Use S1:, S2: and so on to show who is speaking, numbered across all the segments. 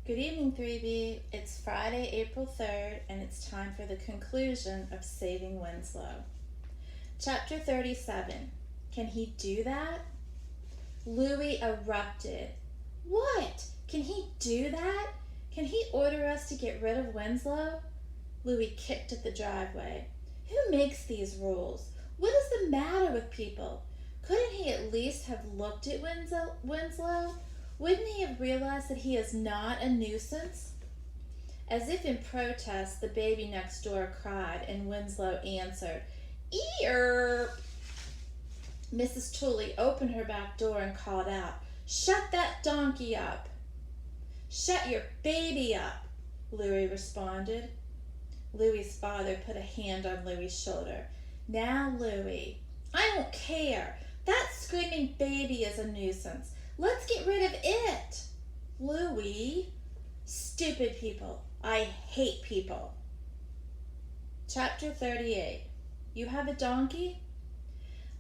S1: Good evening, 3B. It's Friday, April 3rd, and it's time for the conclusion of Saving Winslow. Chapter 37. Can he do that? Louis erupted. What? Can he do that? Can he order us to get rid of Winslow? Louis kicked at the driveway. Who makes these rules? What is the matter with people? Couldn't he at least have looked at Winslow? Wouldn't he have realized that he is not a nuisance? As if in protest, the baby next door cried, and Winslow answered, "Ear!" Mrs. Tooley opened her back door and called out, "Shut that donkey up!" "Shut your baby up," Louis responded. Louis's father put a hand on Louis's shoulder. "Now, Louis, I don't care. That screaming baby is a nuisance. Let's get rid of it." "Louis, stupid people. I hate people." Chapter 38. You have a donkey?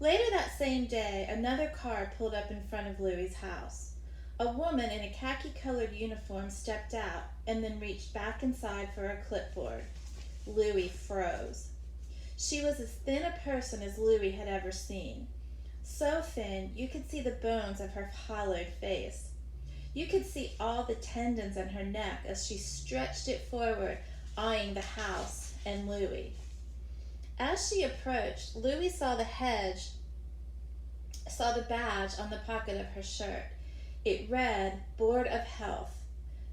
S1: Later that same day, another car pulled up in front of Louis's house. A woman in a khaki-colored uniform stepped out and then reached back inside for a clipboard. Louis froze. She was as thin a person as Louis had ever seen. So thin, you could see the bones of her hollowed face. You could see all the tendons in her neck as she stretched it forward, eyeing the house and Louis. As she approached, Louis saw the badge on the pocket of her shirt. It read, "Board of Health."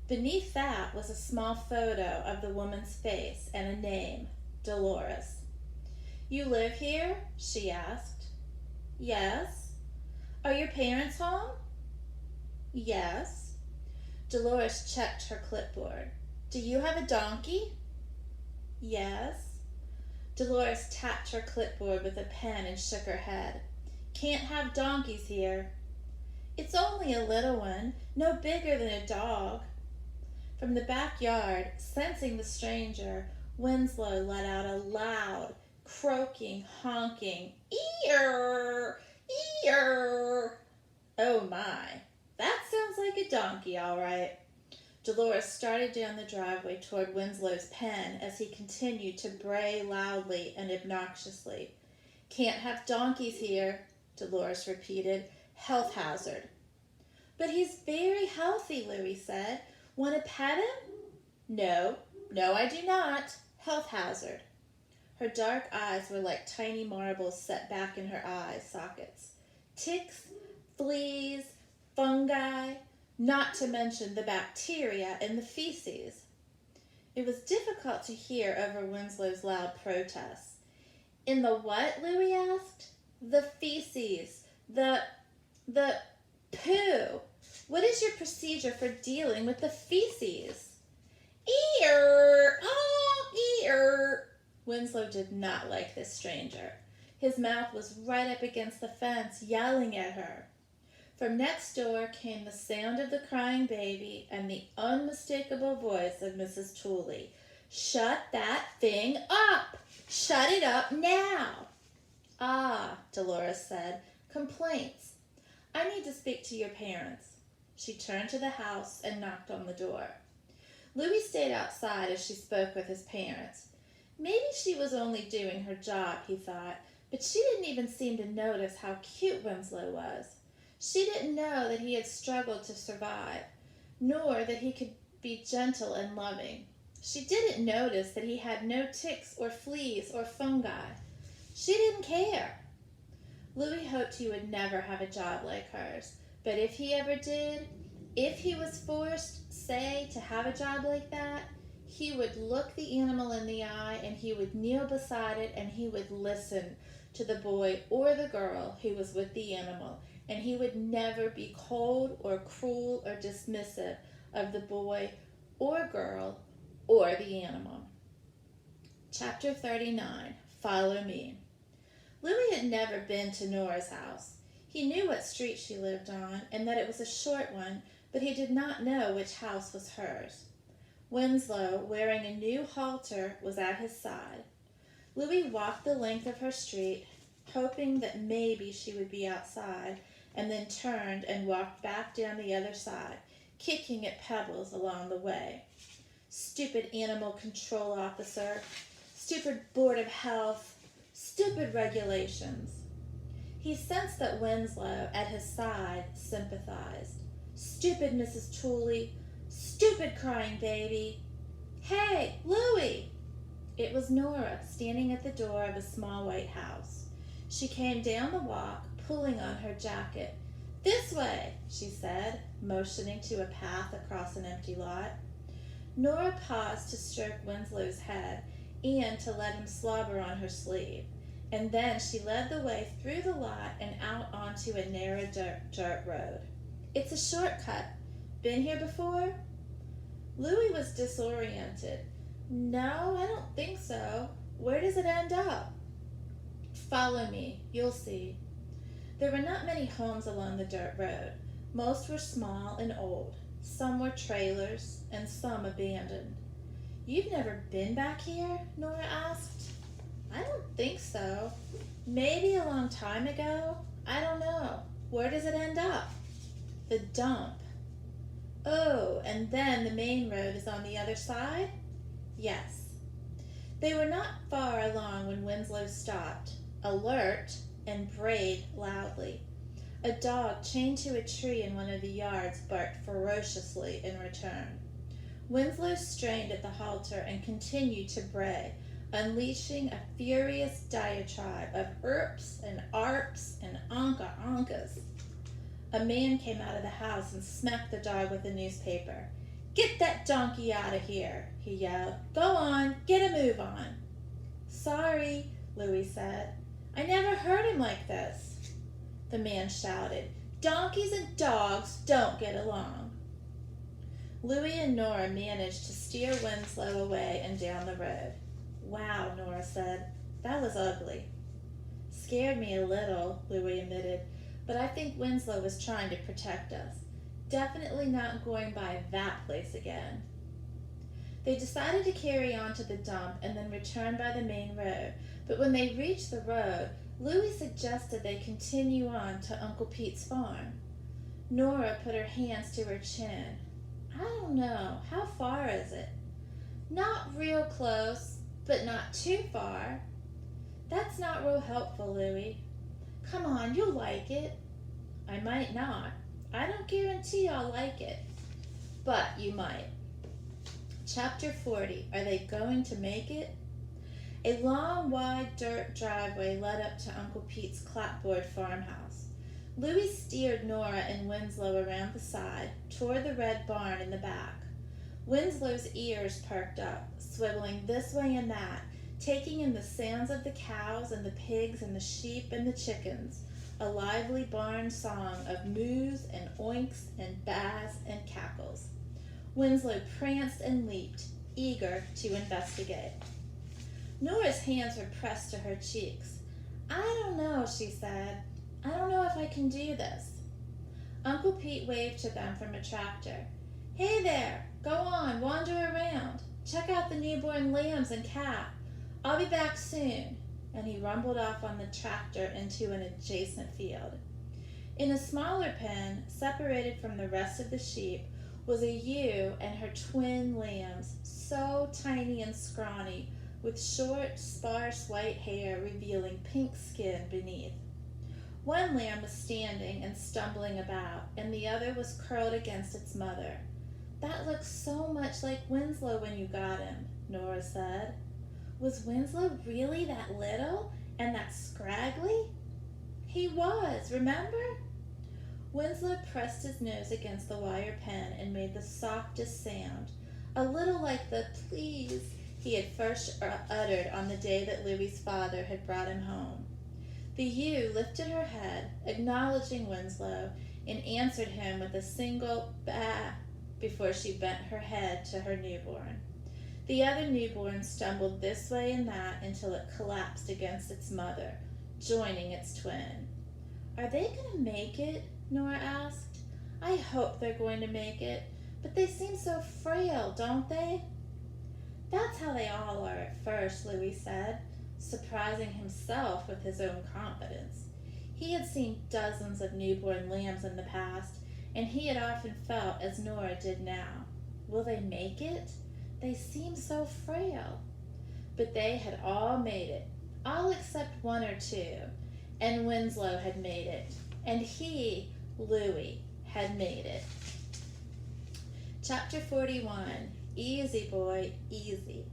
S1: Beneath that was a small photo of the woman's face and a name, Dolores. "You live here?" she asked. "Yes." "Are your parents home?" "Yes." Dolores checked her clipboard. "Do you have a donkey?" "Yes." Dolores tapped her clipboard with a pen and shook her head. "Can't have donkeys here." "It's only a little one, no bigger than a dog." From the backyard, sensing the stranger, Winslow let out a loud, croaking, honking, "Ear! Ear!" "Oh my, that sounds like a donkey, all right." Dolores started down the driveway toward Winslow's pen as he continued to bray loudly and obnoxiously. "Can't have donkeys here," Dolores repeated. "Health hazard." "But he's very healthy," Louis said. "Want to pet him?" No, I do not. Health hazard." Her dark eyes were like tiny marbles set back in her eye sockets. "Ticks, fleas, fungi, not to mention the bacteria in the feces." It was difficult to hear over Winslow's loud protests. "In the what?" Louis asked. "The feces. The poo. What is your procedure for dealing with the feces?" "Ear! Oh, ear!" Winslow did not like this stranger. His mouth was right up against the fence, yelling at her. From next door came the sound of the crying baby and the unmistakable voice of Mrs. Tooley. "Shut that thing up! Shut it up now!" "Ah," Dolores said. "Complaints. I need to speak to your parents." She turned to the house and knocked on the door. Louis stayed outside as she spoke with his parents. Maybe she was only doing her job, he thought, but she didn't even seem to notice how cute Winslow was. She didn't know that he had struggled to survive, nor that he could be gentle and loving. She didn't notice that he had no ticks or fleas or fungi. She didn't care. Louis hoped he would never have a job like hers, but if he ever did, if he was forced, say, to have a job like that, he would look the animal in the eye and he would kneel beside it and he would listen to the boy or the girl who was with the animal, and he would never be cold or cruel or dismissive of the boy or girl or the animal. Chapter 39. Follow Me. Louis had never been to Nora's house. He knew what street she lived on and that it was a short one, but he did not know which house was hers. Winslow, wearing a new halter, was at his side. Louis walked the length of her street, hoping that maybe she would be outside, and then turned and walked back down the other side, kicking at pebbles along the way. Stupid animal control officer, stupid board of health, stupid regulations. He sensed that Winslow, at his side, sympathized. Stupid Mrs. Tooley, stupid crying baby. Hey, Louie! It was Nora, standing at the door of a small white house. She came down the walk, pulling on her jacket. This way, she said, motioning to a path across an empty lot. Nora paused to stroke Winslow's head and to let him slobber on her sleeve, and then she led the way through the lot and out onto a narrow dirt road. It's a shortcut. Been here before? Louie was disoriented. No, I don't think so. Where does it end up? Follow me. You'll see. There were not many homes along the dirt road. Most were small and old. Some were trailers, and some abandoned. You've never been back here? Nora asked. I don't think so. Maybe a long time ago? I don't know. Where does it end up? The dump. Oh, and then the main road is on the other side? Yes. They were not far along when Winslow stopped, alert, and brayed loudly. A dog chained to a tree in one of the yards barked ferociously in return. Winslow strained at the halter and continued to bray, unleashing a furious diatribe of erps and arps and ankas. A man came out of the house and smacked the dog with a newspaper. Get that donkey out of here, he yelled. Go on, get a move on. Sorry, Louie said. I never heard him like this. The man shouted. Donkeys and dogs don't get along. Louie and Nora managed to steer Winslow away and down the road. Wow, Nora said. That was ugly. Scared me a little, Louie admitted, but I think Winslow was trying to protect us. Definitely not going by that place again. They decided to carry on to the dump and then return by the main road, but when they reached the road, Louie suggested they continue on to Uncle Pete's farm. Nora put her hands to her chin. I don't know. How far is it? Not real close, but not too far. That's not real helpful, Louie. Come on, you'll like it. I might not. I don't guarantee I'll like it. But you might. Chapter 40. Are they going to make it? A long, wide dirt driveway led up to Uncle Pete's clapboard farmhouse. Louie steered Nora and Winslow around the side, toward the red barn in the back. Winslow's ears perked up, swiveling this way and that, taking in the sounds of the cows and the pigs and the sheep and the chickens, a lively barn song of moos and oinks and baas and cackles. Winslow pranced and leaped, eager to investigate. Nora's hands were pressed to her cheeks. I don't know, she said. I don't know if I can do this. Uncle Pete waved to them from a tractor. Hey there, go on, wander around. Check out the newborn lambs and calf. I'll be back soon. And he rumbled off on the tractor into an adjacent field. In a smaller pen, separated from the rest of the sheep, was a ewe and her twin lambs, so tiny and scrawny, with short, sparse white hair revealing pink skin beneath. One lamb was standing and stumbling about, and the other was curled against its mother. That looks so much like Winslow when you got him, Nora said. Was Winslow really that little and that scraggly? He was, remember? Winslow pressed his nose against the wire pen and made the softest sound, a little like the please he had first uttered on the day that Louie's father had brought him home. The ewe lifted her head, acknowledging Winslow, and answered him with a single bah before she bent her head to her newborn. The other newborn stumbled this way and that until it collapsed against its mother, joining its twin. Are they going to make it? Nora asked. I hope they're going to make it, but they seem so frail, don't they? That's how they all are at first, Louie said, surprising himself with his own confidence. He had seen dozens of newborn lambs in the past, and he had often felt as Nora did now. Will they make it? They seem so frail. But they had all made it, all except one or two, and Winslow had made it, and he, Louis, had made it. Chapter 41, Easy Boy, Easy.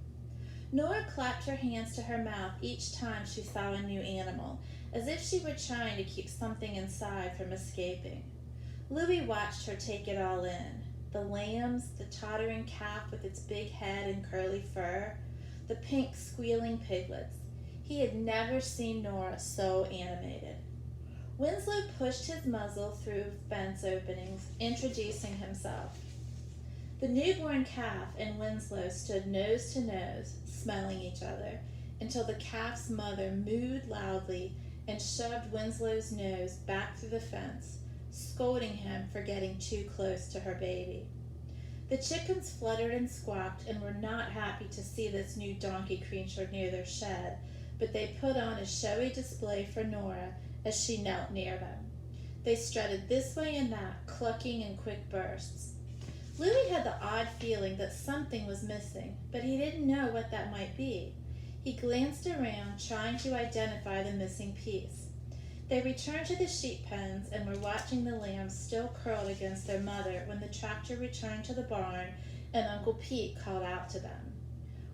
S1: Nora clapped her hands to her mouth each time she saw a new animal, as if she were trying to keep something inside from escaping. Louis watched her take it all in. The lambs, the tottering calf with its big head and curly fur, the pink squealing piglets. He had never seen Nora so animated. Winslow pushed his muzzle through fence openings, introducing himself. The newborn calf and Winslow stood nose to nose, smelling each other, until the calf's mother mooed loudly and shoved Winslow's nose back through the fence, scolding him for getting too close to her baby. The chickens fluttered and squawked and were not happy to see this new donkey creature near their shed, but they put on a showy display for Nora as she knelt near them. They strutted this way and that, clucking in quick bursts. Louis had the odd feeling that something was missing, but he didn't know what that might be. He glanced around, trying to identify the missing piece. They returned to the sheep pens and were watching the lambs still curled against their mother when the tractor returned to the barn and Uncle Pete called out to them.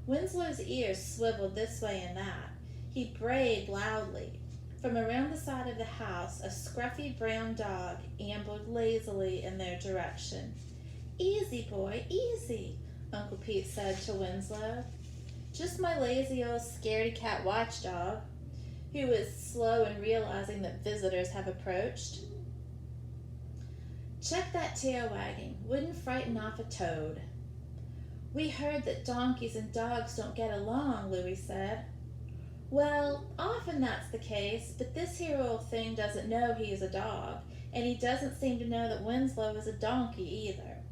S1: Winslow's ears swiveled this way and that. He brayed loudly. From around the side of the house, a scruffy brown dog ambled lazily in their direction. "Easy, boy, easy," Uncle Pete said to Winslow. "Just my lazy old scaredy cat watchdog, who is slow in realizing that visitors have approached. Check that tail wagging. Wouldn't frighten off a toad." "We heard that donkeys and dogs don't get along," Louis said. "Well, often that's the case, but this here old thing doesn't know he is a dog, and he doesn't seem to know that Winslow is a donkey either."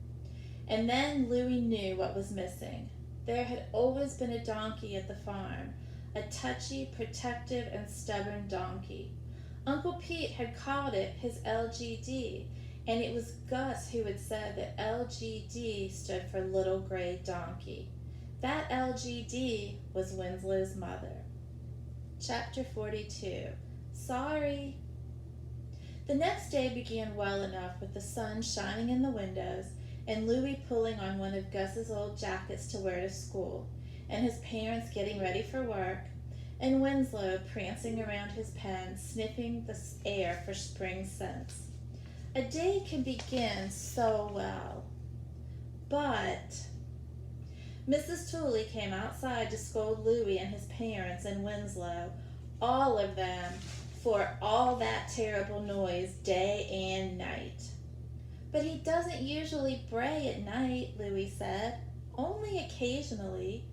S1: And then Louis knew what was missing. There had always been a donkey at the farm, a touchy, protective, and stubborn donkey. Uncle Pete had called it his LGD, and it was Gus who had said that LGD stood for Little Gray Donkey. That LGD was Winslow's mother. Chapter 42, Sorry. The next day began well enough with the sun shining in the windows and Louis pulling on one of Gus's old jackets to wear to school, and his parents getting ready for work, and Winslow prancing around his pen, sniffing the air for spring scents. A day can begin so well. But Mrs. Tooley came outside to scold Louis and his parents and Winslow, all of them, for all that terrible noise day and night. "But he doesn't usually bray at night," Louis said. "Only occasionally."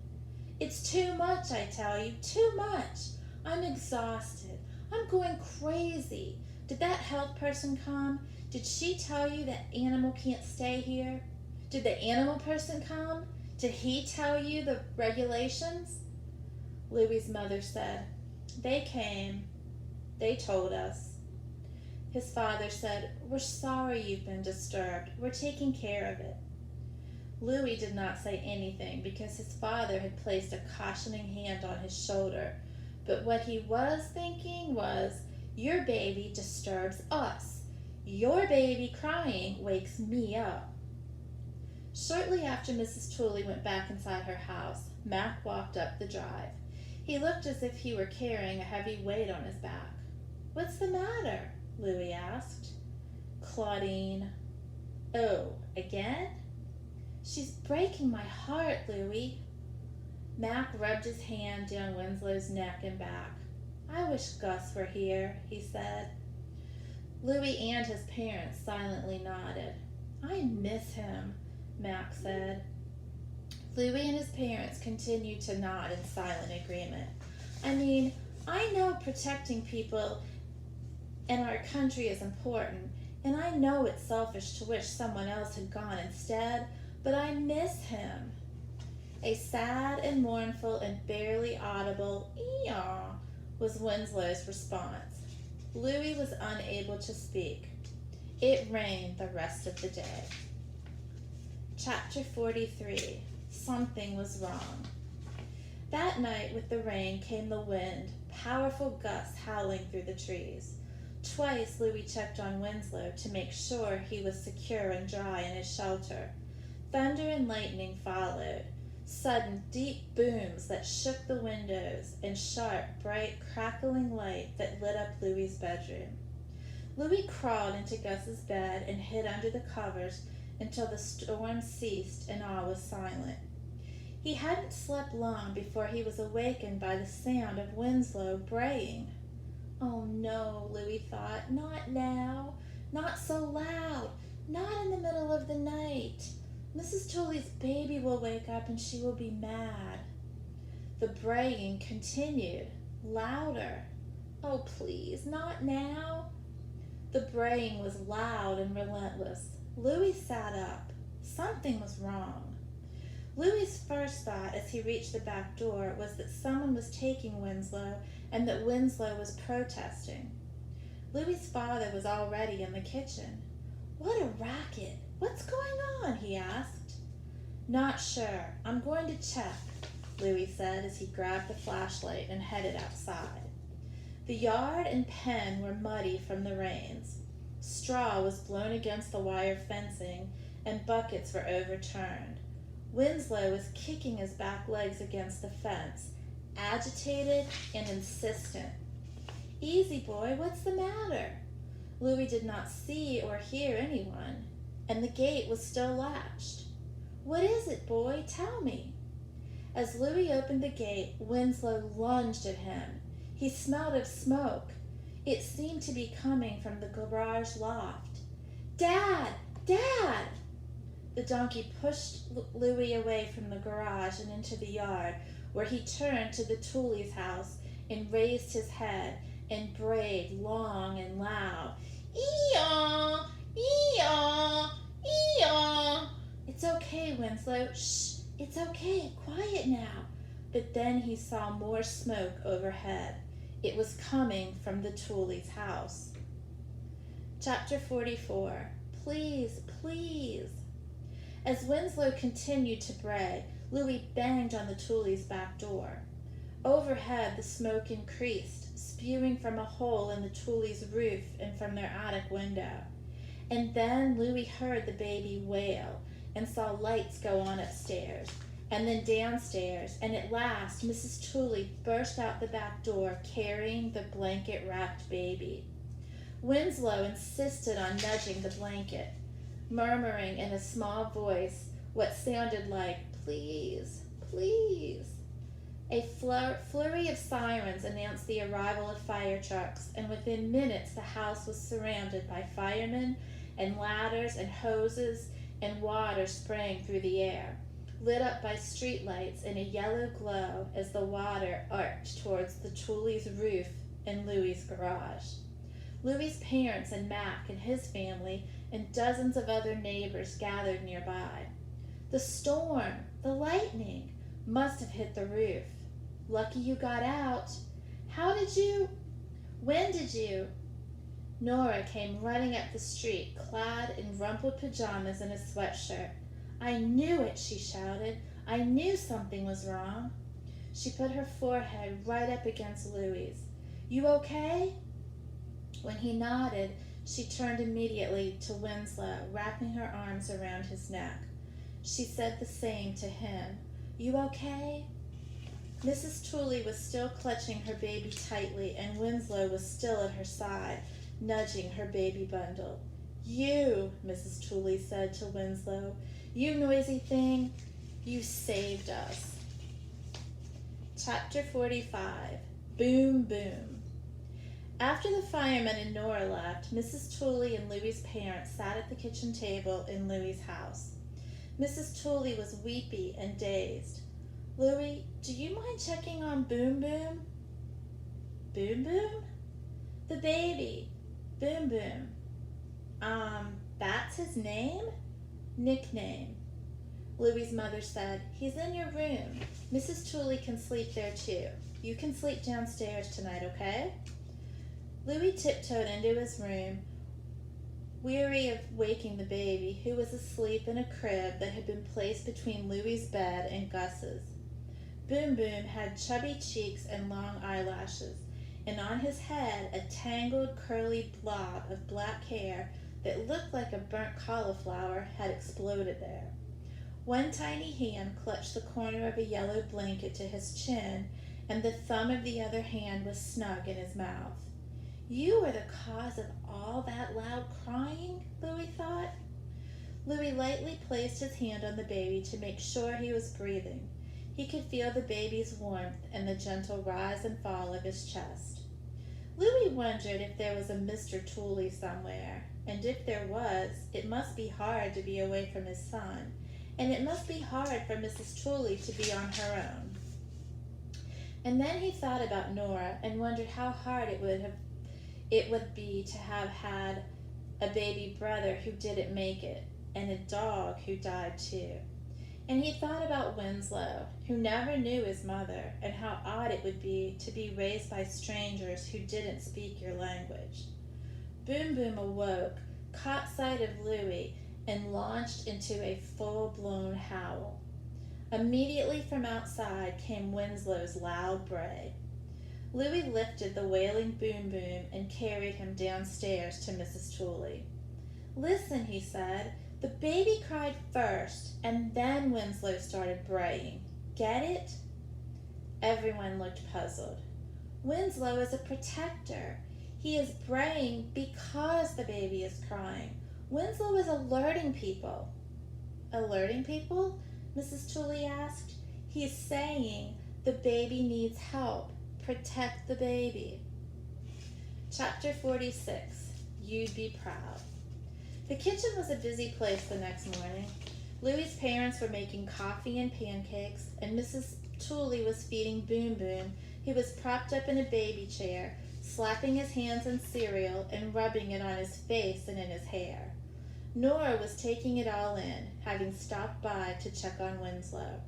S1: "It's too much, I tell you, too much. I'm exhausted. I'm going crazy. Did that health person come? Did she tell you that animal can't stay here? Did the animal person come? Did he tell you the regulations?" Louis's mother said, "They came. They told us." His father said, "We're sorry you've been disturbed. We're taking care of it." Louis did not say anything because his father had placed a cautioning hand on his shoulder, but what he was thinking was, "Your baby disturbs us. Your baby crying wakes me up." Shortly after Mrs. Tooley went back inside her house, Mac walked up the drive. He looked as if he were carrying a heavy weight on his back. "What's the matter?" Louis asked. "Claudine." "Oh, again?" "She's breaking my heart, Louis." Mac rubbed his hand down Winslow's neck and back. "I wish Gus were here," he said. Louis and his parents silently nodded. "I miss him," Mac said. Louis and his parents continued to nod in silent agreement. "I mean, I know protecting people in our country is important, and I know it's selfish to wish someone else had gone instead, but I miss him." A sad and mournful and barely audible "ee-aw" was Winslow's response. Louis was unable to speak. It rained the rest of the day. Chapter 43. Something was wrong. That night with the rain came the wind, powerful gusts howling through the trees. Twice Louis checked on Winslow to make sure he was secure and dry in his shelter. Thunder and lightning followed, sudden deep booms that shook the windows, and sharp, bright, crackling light that lit up Louis's bedroom. Louis crawled into Gus's bed and hid under the covers until the storm ceased and all was silent. He hadn't slept long before he was awakened by the sound of Winslow braying. Oh no, Louis thought, not now, not so loud, not in the middle of the night. Mrs. Tooley's baby will wake up and she will be mad. The braying continued, louder. Oh please, not now. The braying was loud and relentless. Louis sat up. Something was wrong. Louis's first thought as he reached the back door was that someone was taking Winslow and that Winslow was protesting. Louis's father was already in the kitchen. What a racket! What's going on? He asked. Not sure. I'm going to check, Louis said as he grabbed the flashlight and headed outside. The yard and pen were muddy from the rains. Straw was blown against the wire fencing and buckets were overturned. Winslow was kicking his back legs against the fence, agitated and insistent. Easy, boy, what's the matter? Louis did not see or hear anyone, and the gate was still latched. What is it, boy? Tell me. As Louis opened the gate, Winslow lunged at him. He smelled of smoke. It seemed to be coming from the garage loft. Dad! Dad! The donkey pushed Louis away from the garage and into the yard, where he turned to the Tooley's house and raised his head and brayed long and loud. Ee-yaw! Ee-yaw! Ee-yaw! It's okay, Winslow. Shh! It's okay. Quiet now. But then he saw more smoke overhead. It was coming from the Tooley's house. Chapter 44. Please, please. As Winslow continued to bray, Louis banged on the Tooley's back door. Overhead, the smoke increased, spewing from a hole in the Tooley's roof and from their attic window. And then Louis heard the baby wail and saw lights go on upstairs, and then downstairs, and at last Mrs. Tooley burst out the back door carrying the blanket-wrapped baby. Winslow insisted on nudging the blanket, murmuring in a small voice what sounded like, please, please. A flurry of sirens announced the arrival of fire trucks, and within minutes the house was surrounded by firemen and ladders and hoses and water spraying through the air, lit up by streetlights in a yellow glow as the water arched towards the Tooley's roof and Louis's garage. Louis's parents and Mac and his family and dozens of other neighbors gathered nearby. The storm, the lightning, must have hit the roof. Lucky you got out. How did you? When did you? Nora came running up the street, clad in rumpled pajamas and a sweatshirt. I knew it, she shouted. I knew something was wrong. She put her forehead right up against Louis's. You okay? When he nodded, she turned immediately to Winslow, wrapping her arms around his neck. She said the same to him. You okay? Mrs. Tooley was still clutching her baby tightly, and Winslow was still at her side, nudging her baby bundle. You, Mrs. Tooley said to Winslow, you noisy thing, you saved us. Chapter 45. Boom, boom. After the firemen and Nora left, Mrs. Tooley and Louis's parents sat at the kitchen table in Louis's house. Mrs. Tooley was weepy and dazed. Louis, do you mind checking on Boom Boom? Boom Boom? The baby. Boom Boom. That's his name? Nickname. Louis's mother said, he's in your room. Mrs. Tooley can sleep there too. You can sleep downstairs tonight, okay? Louis tiptoed into his room, Weary of waking the baby, who was asleep in a crib that had been placed between Louie's bed and Gus's. Boom Boom had chubby cheeks and long eyelashes, and on his head a tangled curly blob of black hair that looked like a burnt cauliflower had exploded there. One tiny hand clutched the corner of a yellow blanket to his chin, and the thumb of the other hand was snug in his mouth. You were the cause of all that loud crying, Louie thought. Louie lightly placed his hand on the baby to make sure he was breathing. He could feel the baby's warmth and the gentle rise and fall of his chest. Louie wondered if there was a Mr. Tooley somewhere, and if there was, it must be hard to be away from his son, and it must be hard for Mrs. Tooley to be on her own. And then he thought about Nora and wondered how hard it would be to have had a baby brother who didn't make it, and a dog who died too. And he thought about Winslow, who never knew his mother, and how odd it would be to be raised by strangers who didn't speak your language. Boom Boom awoke, caught sight of Louie, and launched into a full-blown howl. Immediately from outside came Winslow's loud bray. Louie lifted the wailing Boom Boom and carried him downstairs to Mrs. Tooley. Listen, he said, the baby cried first, and then Winslow started braying. Get it? Everyone looked puzzled. Winslow is a protector. He is braying because the baby is crying. Winslow is alerting people. Alerting people? Mrs. Tooley asked. He's saying the baby needs help. Protect the baby. Chapter 46. You'd be proud. The kitchen was a busy place the next morning. Louie's parents were making coffee and pancakes, and Mrs. Tooley was feeding Boom Boom, who was propped up in a baby chair, slapping his hands in cereal and rubbing it on his face and in his hair. Nora was taking it all in, having stopped by to check on Winslow.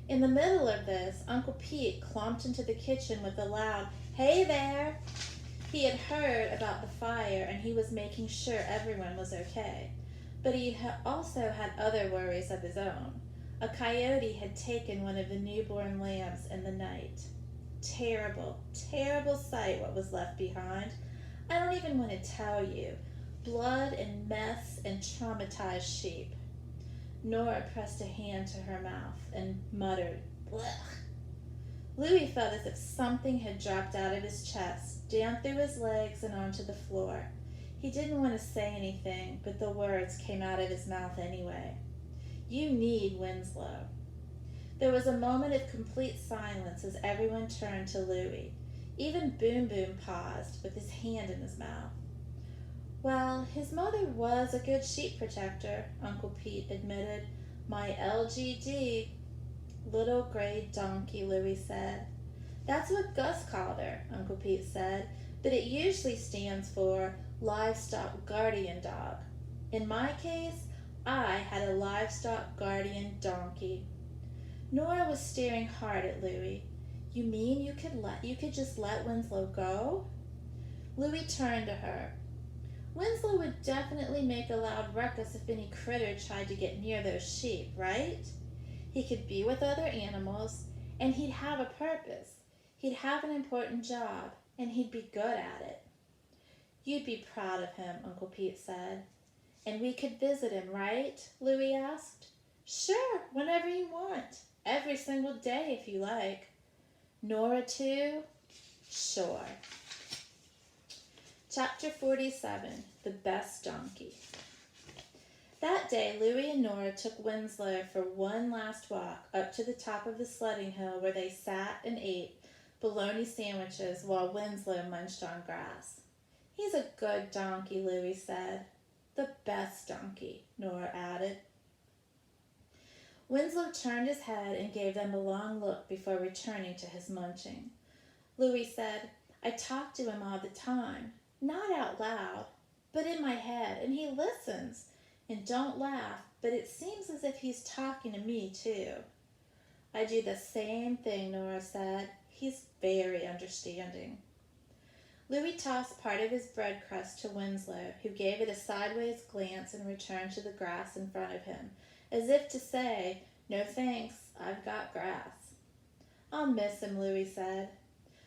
S1: In the middle of this, Uncle Pete clomped into the kitchen with a loud, "Hey there!" He had heard about the fire and he was making sure everyone was okay. But he also had other worries of his own. A coyote had taken one of the newborn lambs in the night. Terrible, terrible sight what was left behind. I don't even want to tell you. Blood and mess and traumatized sheep. Nora pressed a hand to her mouth and muttered, "Blech." Louie felt as if something had dropped out of his chest, down through his legs and onto the floor. He didn't want to say anything, but the words came out of his mouth anyway. You need Winslow. There was a moment of complete silence as everyone turned to Louie. Even Boom Boom paused, with his hand in his mouth. Well, his mother was a good sheep protector, Uncle Pete admitted. My LGD. Little gray donkey, Louie said. That's what Gus called her, Uncle Pete said, but it usually stands for Livestock Guardian Dog. In my case, I had a livestock guardian donkey. Nora was staring hard at Louie. You mean you could just let Winslow go? Louie turned to her. Winslow would definitely make a loud ruckus if any critter tried to get near those sheep, right? He could be with other animals, and he'd have a purpose. He'd have an important job, and he'd be good at it. You'd be proud of him, Uncle Pete said. And we could visit him, right? Louie asked. Sure, whenever you want. Every single day, if you like. Nora, too? Sure. Chapter 47. The Best Donkey. That day, Louie and Nora took Winslow for one last walk up to the top of the sledding hill where they sat and ate bologna sandwiches while Winslow munched on grass. He's a good donkey, Louie said. The best donkey, Nora added. Winslow turned his head and gave them a long look before returning to his munching. Louie said, I talk to him all the time, not out loud, but in my head, and he listens. And don't laugh, but it seems as if he's talking to me, too. I do the same thing, Nora said. He's very understanding. Louis tossed part of his bread crust to Winslow, who gave it a sideways glance and returned to the grass in front of him, as if to say, "No thanks, I've got grass." "I'll miss him," Louis said.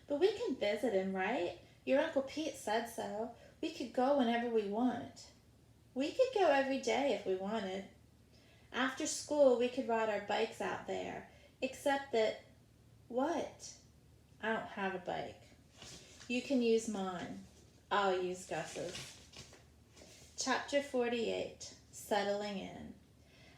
S1: "But we can visit him, right? Your Uncle Pete said so. We could go whenever we want." "We could go every day if we wanted. After school we could ride our bikes out there, except that—" "What?" "I don't have a bike." "You can use mine. I'll use Gus's." Chapter 48. Settling in.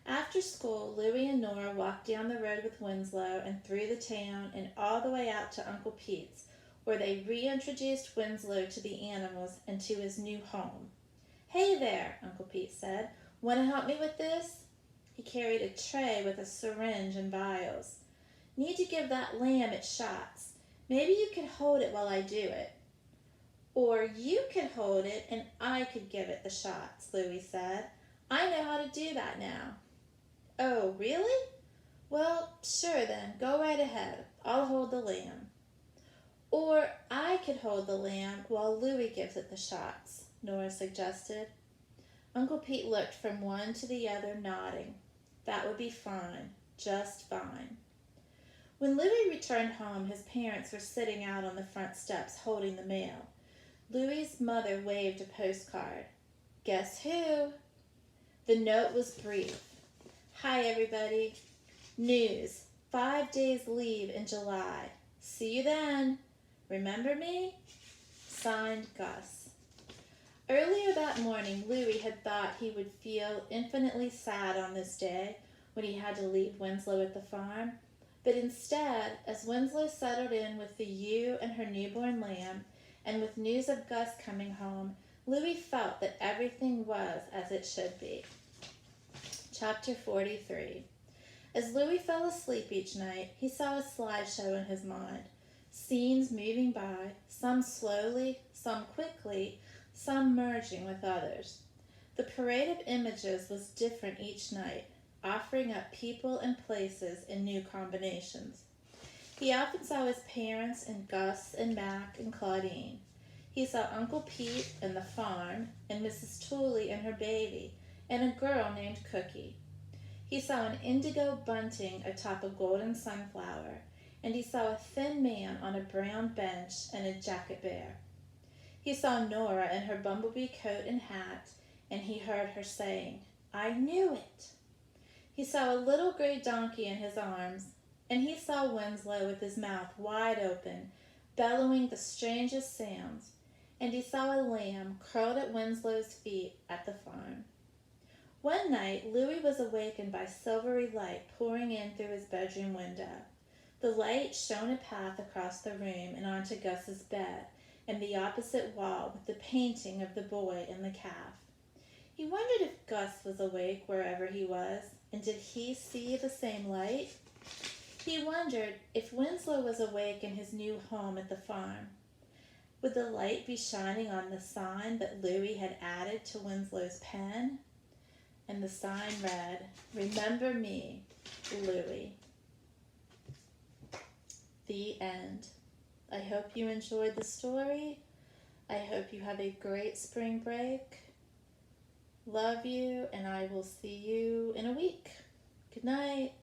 S1: After school, Louis and Nora walked down the road with Winslow and through the town and all the way out to Uncle Pete's, where they reintroduced Winslow to the animals and to his new home. "Hey there," Uncle Pete said. "Want to help me with this?" He carried a tray with a syringe and vials. "Need to give that lamb its shots. Maybe you could hold it while I do it." "Or you could hold it and I could give it the shots," Louis said. "I know how to do that now." "Oh, really? Well, sure then, go right ahead. I'll hold the lamb." "Or I could hold the lamb while Louis gives it the shots," Nora suggested. Uncle Pete looked from one to the other, nodding. That would be fine, just fine. When Louis returned home, his parents were sitting out on the front steps holding the mail. Louis's mother waved a postcard. "Guess who?" The note was brief. "Hi, everybody. News. 5 days leave in July. See you then. Remember me? Signed, Gus." Earlier that morning, Louis had thought he would feel infinitely sad on this day when he had to leave Winslow at the farm. But instead, as Winslow settled in with the ewe and her newborn lamb, and with news of Gus coming home, Louis felt that everything was as it should be. Chapter 43. As Louis fell asleep each night, he saw a slideshow in his mind. Scenes moving by, some slowly, some quickly, some merging with others. The parade of images was different each night, offering up people and places in new combinations. He often saw his parents and Gus and Mac and Claudine. He saw Uncle Pete and the farm, and Mrs. Tooley and her baby, and a girl named Cookie. He saw an indigo bunting atop a golden sunflower, and he saw a thin man on a brown bench and a jacket bear. He saw Nora in her bumblebee coat and hat, and he heard her saying, "I knew it." He saw a little gray donkey in his arms, and he saw Winslow with his mouth wide open, bellowing the strangest sounds, and he saw a lamb curled at Winslow's feet at the farm. One night, Louis was awakened by silvery light pouring in through his bedroom window. The light shone a path across the room and onto Gus's bed, and the opposite wall with the painting of the boy and the calf. He wondered if Gus was awake wherever he was, and did he see the same light? He wondered if Winslow was awake in his new home at the farm. Would the light be shining on the sign that Louis had added to Winslow's pen? And the sign read, "Remember me, Louis." The end. I hope you enjoyed the story. I hope you have a great spring break. Love you, and I will see you in a week. Good night.